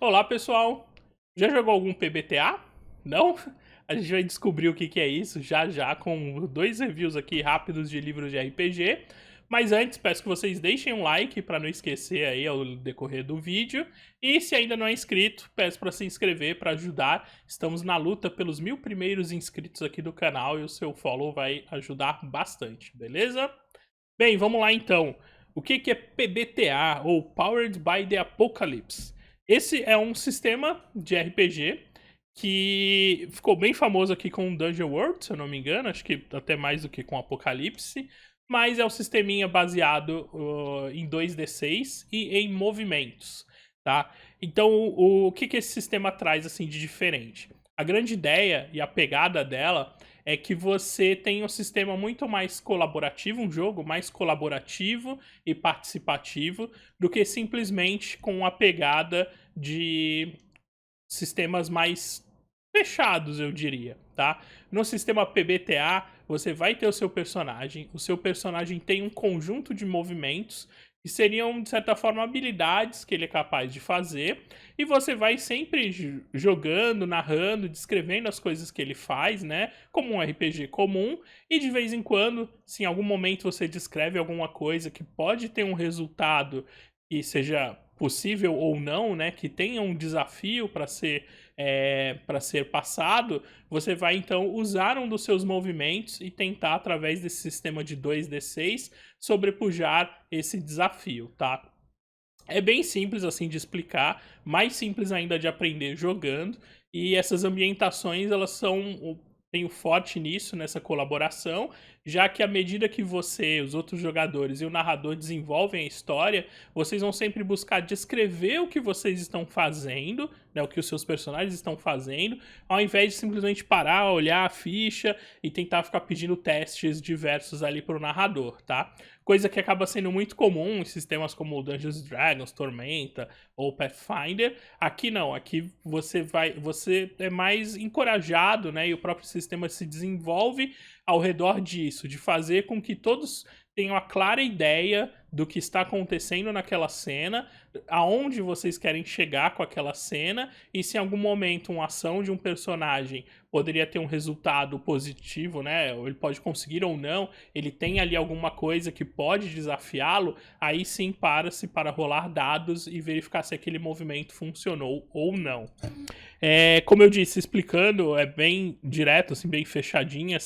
Olá, pessoal! Já jogou algum PBTA? Não? A gente vai descobrir o que é isso já já com dois reviews aqui rápidos de livros de RPG. Mas antes, peço que vocês deixem um like para não esquecer aí ao decorrer do vídeo. E se ainda não é inscrito, peço para se inscrever para ajudar. Estamos na luta pelos 1000 primeiros inscritos aqui do canal e o seu follow vai ajudar bastante, beleza? Bem, vamos lá então. O que é PBTA, ou Powered by the Apocalypse? Esse é um sistema de RPG que ficou bem famoso aqui com Dungeon World, se eu não me engano, acho que até mais do que com Apocalipse, mas é um sisteminha baseado em 2d6 e em movimentos, tá? Então, o que esse sistema traz assim de diferente? A grande ideia e a pegada dela é que você tem um sistema muito mais colaborativo, um jogo mais colaborativo e participativo do que simplesmente com a pegada de sistemas mais fechados, eu diria, tá? No sistema PBTA, você vai ter o seu personagem tem um conjunto de movimentos que seriam, de certa forma, habilidades que ele é capaz de fazer, e você vai sempre jogando, narrando, descrevendo as coisas que ele faz, né? Como um RPG comum, e de vez em quando, se em algum momento você descreve alguma coisa que pode ter um resultado que seja possível ou não, né? Que tenha um desafio para ser passado, você vai então usar um dos seus movimentos e tentar, através desse sistema de 2d6, sobrepujar esse desafio, tá? É bem simples assim de explicar, mais simples ainda de aprender jogando, e essas ambientações elas são tenho forte nisso, nessa colaboração, já que à medida que você, os outros jogadores e o narrador desenvolvem a história, vocês vão sempre buscar descrever o que vocês estão fazendo, né, o que os seus personagens estão fazendo, ao invés de simplesmente parar, olhar a ficha e tentar ficar pedindo testes diversos ali pro narrador, tá? Coisa que acaba sendo muito comum em sistemas como Dungeons & Dragons, Tormenta ou Pathfinder. Aqui não, aqui você é mais encorajado, né? E o próprio sistema se desenvolve ao redor disso, de fazer com que todos tenham a clara ideia do que está acontecendo naquela cena, aonde vocês querem chegar com aquela cena, e se em algum momento uma ação de um personagem poderia ter um resultado positivo, né? Ou ele pode conseguir ou não, ele tem ali alguma coisa que pode desafiá-lo, aí sim para-se para rolar dados e verificar se aquele movimento funcionou ou não. Como eu disse, explicando, é bem direto, assim, bem fechadinha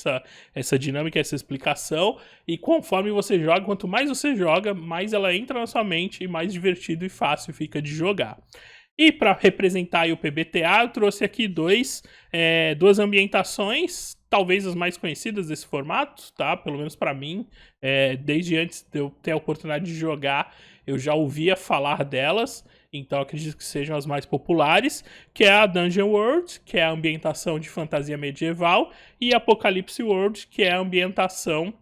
essa dinâmica, essa explicação, e conforme você joga, quanto mais você joga, mais ela entra na sua mente e mais divertido e fácil fica de jogar. E para representar aí o PBTA, eu trouxe aqui duas ambientações, talvez as mais conhecidas desse formato, tá? Pelo menos para mim, desde antes de eu ter a oportunidade de jogar, eu já ouvia falar delas, então acredito que sejam as mais populares, que é a Dungeon World, que é a ambientação de fantasia medieval, e Apocalypse World, que é a ambientação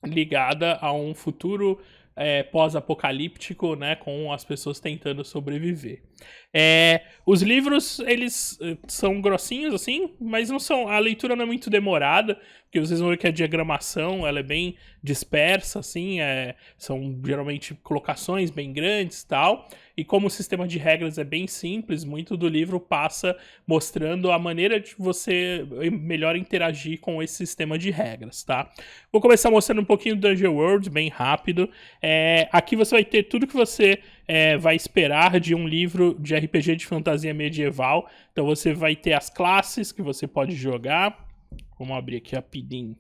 ligada a um futuro pós-apocalíptico, né, com as pessoas tentando sobreviver. Os livros, eles são grossinhos, assim, mas não são, a leitura não é muito demorada, porque vocês vão ver que a diagramação, ela é bem dispersa, assim, são geralmente colocações bem grandes e tal, e como o sistema de regras é bem simples, muito do livro passa mostrando a maneira de você melhor interagir com esse sistema de regras, tá? Vou começar mostrando um pouquinho do Dungeon World, bem rápido. Aqui você vai ter tudo que você vai esperar de um livro de RPG de fantasia medieval. Então você vai ter as classes que você pode jogar. Vamos abrir aqui rapidinho.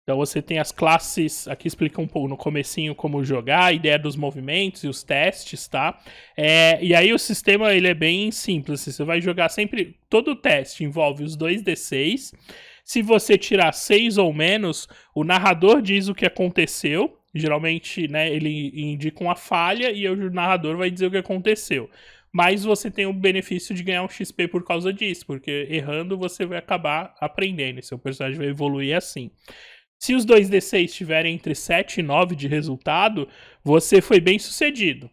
Então você tem as classes, aqui explica um pouco no comecinho como jogar, a ideia dos movimentos e os testes, tá? E aí o sistema ele é bem simples, você vai jogar sempre, todo o teste envolve os 2d6, se você tirar 6 ou menos, o narrador diz o que aconteceu, geralmente, né, ele indica uma falha e o narrador vai dizer o que aconteceu. Mas você tem o benefício de ganhar um XP por causa disso, porque errando você vai acabar aprendendo, e seu personagem vai evoluir assim. Se os 2d6 tiverem entre 7 e 9 de resultado, você foi bem sucedido.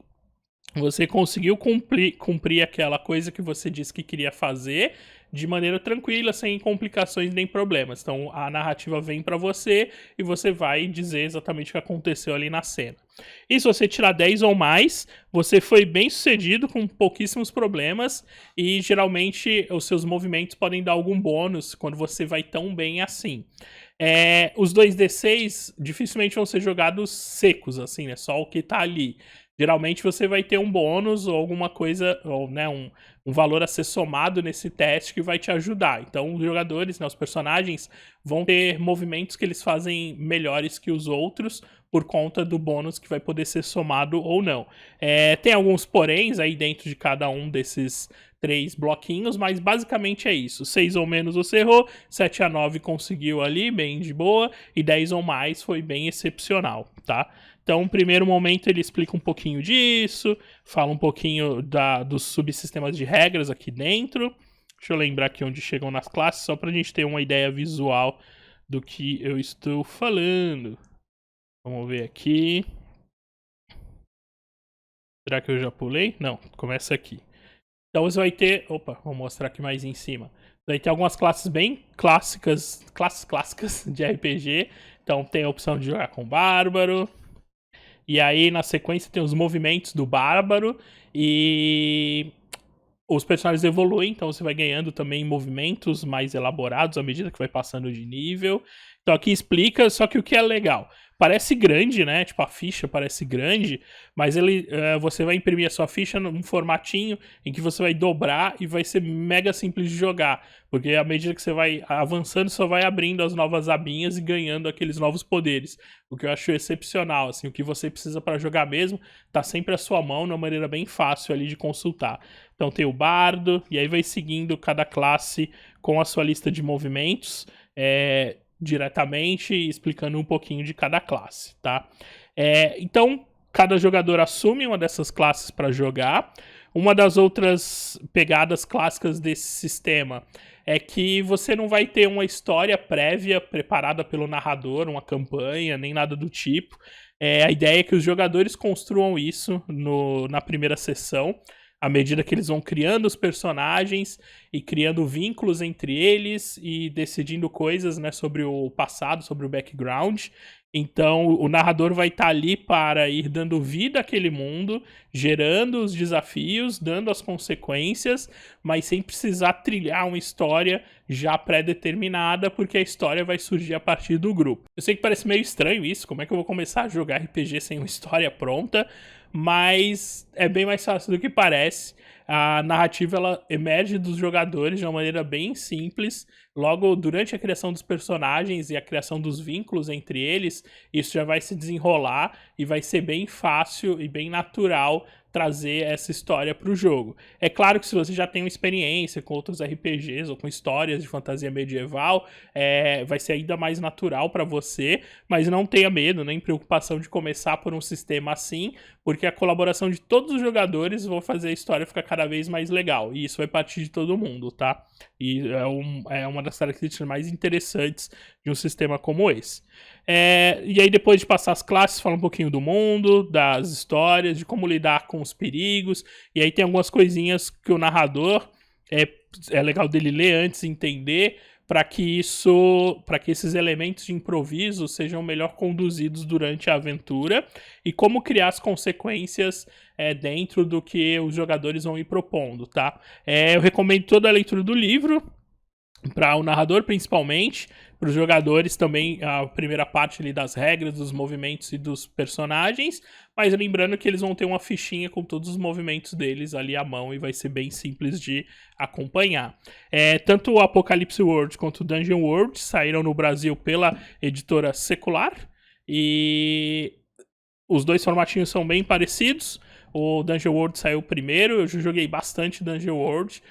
você conseguiu cumprir aquela coisa que você disse que queria fazer de maneira tranquila, sem complicações nem problemas. Então a narrativa vem pra você e você vai dizer exatamente o que aconteceu ali na cena. E se você tirar 10 ou mais, você foi bem sucedido com pouquíssimos problemas e geralmente os seus movimentos podem dar algum bônus quando você vai tão bem assim. Os 2d6 dificilmente vão ser jogados secos, assim, né? Só o que tá ali. Geralmente você vai ter um bônus ou alguma coisa, ou né, um valor a ser somado nesse teste que vai te ajudar. Então os jogadores, né, os personagens, vão ter movimentos que eles fazem melhores que os outros por conta do bônus que vai poder ser somado ou não. Tem alguns poréns aí dentro de cada um desses 3 bloquinhos, mas basicamente é isso. 6 ou menos você errou, 7 a 9 conseguiu ali, bem de boa, e 10 ou mais foi bem excepcional, tá? Então, no primeiro momento ele explica um pouquinho disso, fala um pouquinho dos subsistemas de regras aqui dentro. Deixa eu lembrar aqui onde chegam nas classes, só pra gente ter uma ideia visual do que eu estou falando. Vamos ver aqui. Será que eu já pulei? Não, começa aqui. Então você vai ter... Opa, vou mostrar aqui mais em cima. Vai ter algumas classes bem clássicas de RPG. Então tem a opção de jogar com Bárbaro. E aí na sequência tem os movimentos do Bárbaro. E os personagens evoluem, então você vai ganhando também movimentos mais elaborados à medida que vai passando de nível. Então aqui explica, só que o que é legal... Parece grande, né? Tipo, a ficha parece grande, mas você vai imprimir a sua ficha num formatinho em que você vai dobrar e vai ser mega simples de jogar. Porque à medida que você vai avançando, só vai abrindo as novas abinhas e ganhando aqueles novos poderes. O que eu acho excepcional, assim, o que você precisa para jogar mesmo, tá sempre à sua mão, de uma maneira bem fácil ali de consultar. Então tem o bardo, e aí vai seguindo cada classe com a sua lista de movimentos, diretamente, explicando um pouquinho de cada classe, tá? Então, cada jogador assume uma dessas classes para jogar. Uma das outras pegadas clássicas desse sistema é que você não vai ter uma história prévia preparada pelo narrador, uma campanha, nem nada do tipo. A ideia é que os jogadores construam isso na primeira sessão, à medida que eles vão criando os personagens e criando vínculos entre eles e decidindo coisas, né, sobre o passado, sobre o background. Então o narrador vai estar ali para ir dando vida àquele mundo, gerando os desafios, dando as consequências, mas sem precisar trilhar uma história já pré-determinada, porque a história vai surgir a partir do grupo. Eu sei que parece meio estranho isso, como é que eu vou começar a jogar RPG sem uma história pronta? Mas é bem mais fácil do que parece. A narrativa ela emerge dos jogadores de uma maneira bem simples. Logo, durante a criação dos personagens e a criação dos vínculos entre eles, isso já vai se desenrolar e vai ser bem fácil e bem natural trazer essa história para o jogo. É claro que se você já tem uma experiência com outros RPGs ou com histórias de fantasia medieval, vai ser ainda mais natural para você, mas não tenha medo, nem preocupação de começar por um sistema assim, porque a colaboração de todos os jogadores vai fazer a história ficar cada vez mais legal, e isso vai partir de todo mundo, tá? E é uma das características mais interessantes de um sistema como esse. E aí depois de passar as classes, fala um pouquinho do mundo, das histórias, de como lidar com os perigos, e aí tem algumas coisinhas que o narrador é legal dele ler antes e entender, para que esses elementos de improviso sejam melhor conduzidos durante a aventura e como criar as consequências dentro do que os jogadores vão ir propondo, tá? Eu recomendo toda a leitura do livro, para o narrador principalmente, para os jogadores também a primeira parte ali das regras, dos movimentos e dos personagens, mas lembrando que eles vão ter uma fichinha com todos os movimentos deles ali à mão e vai ser bem simples de acompanhar. Tanto o Apocalypse World quanto o Dungeon World saíram no Brasil pela editora Secular e os dois formatinhos são bem parecidos. O Dungeon World saiu primeiro, eu já joguei bastante Dungeon World.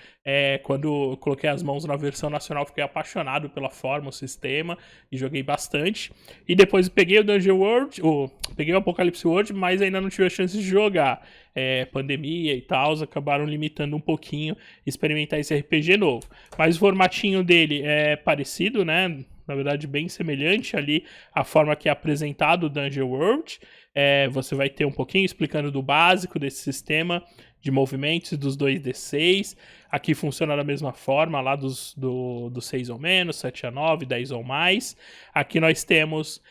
Quando eu coloquei as mãos na versão nacional, fiquei apaixonado pela forma, o sistema, e joguei bastante. E depois peguei o Dungeon World, peguei o Apocalypse World, mas ainda não tive a chance de jogar. Pandemia e tal, acabaram limitando um pouquinho experimentar esse RPG novo. Mas o formatinho dele é parecido, né? Na verdade, bem semelhante ali à forma que é apresentado o Dungeon World. Você vai ter um pouquinho explicando do básico desse sistema de movimentos dos 2d6. Aqui funciona da mesma forma, lá do 6 ou menos, 7 a 9, 10 ou mais. Aqui nós temos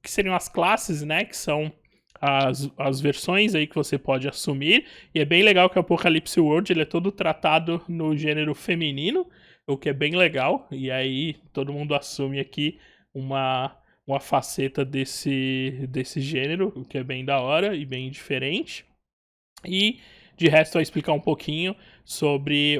que seriam as classes, né? Que são as versões aí que você pode assumir. E é bem legal que o Apocalypse World ele é todo tratado no gênero feminino, o que é bem legal. E aí todo mundo assume aqui uma faceta desse gênero, o que é bem da hora e bem diferente. E de resto vai explicar um pouquinho sobre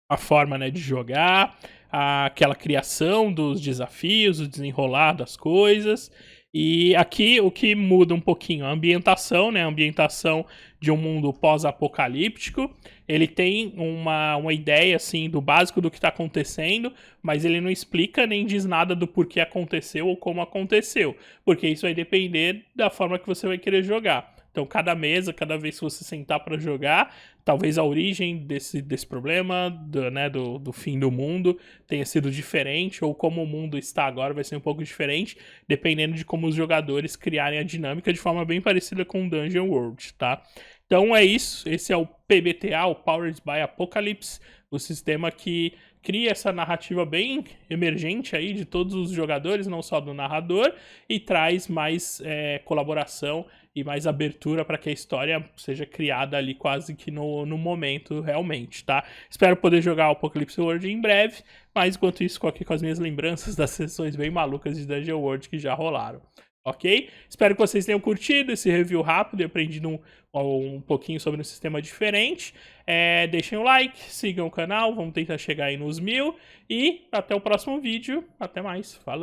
a forma, né, de jogar, aquela criação dos desafios, o desenrolar das coisas. E aqui o que muda um pouquinho, a ambientação, né? A ambientação de um mundo pós-apocalíptico. Ele tem uma ideia, assim, do básico do que está acontecendo, mas ele não explica nem diz nada do porquê aconteceu ou como aconteceu. Porque isso vai depender da forma que você vai querer jogar. Então, cada mesa, cada vez que você sentar para jogar, talvez a origem desse problema, do fim do mundo, tenha sido diferente, ou como o mundo está agora vai ser um pouco diferente, dependendo de como os jogadores criarem a dinâmica de forma bem parecida com Dungeon World, tá? Então é isso, esse é o PBTA, o Powered by Apocalypse, o sistema que cria essa narrativa bem emergente aí de todos os jogadores, não só do narrador, e traz mais colaboração e mais abertura para que a história seja criada ali quase que no momento realmente, tá? Espero poder jogar o Apocalypse World em breve, mas enquanto isso, aqui com as minhas lembranças das sessões bem malucas de Dungeon World que já rolaram. Ok? Espero que vocês tenham curtido esse review rápido e aprendido um pouquinho sobre um sistema diferente. Deixem o like, sigam o canal, vamos tentar chegar aí nos 1000 e até o próximo vídeo. Até mais, falou!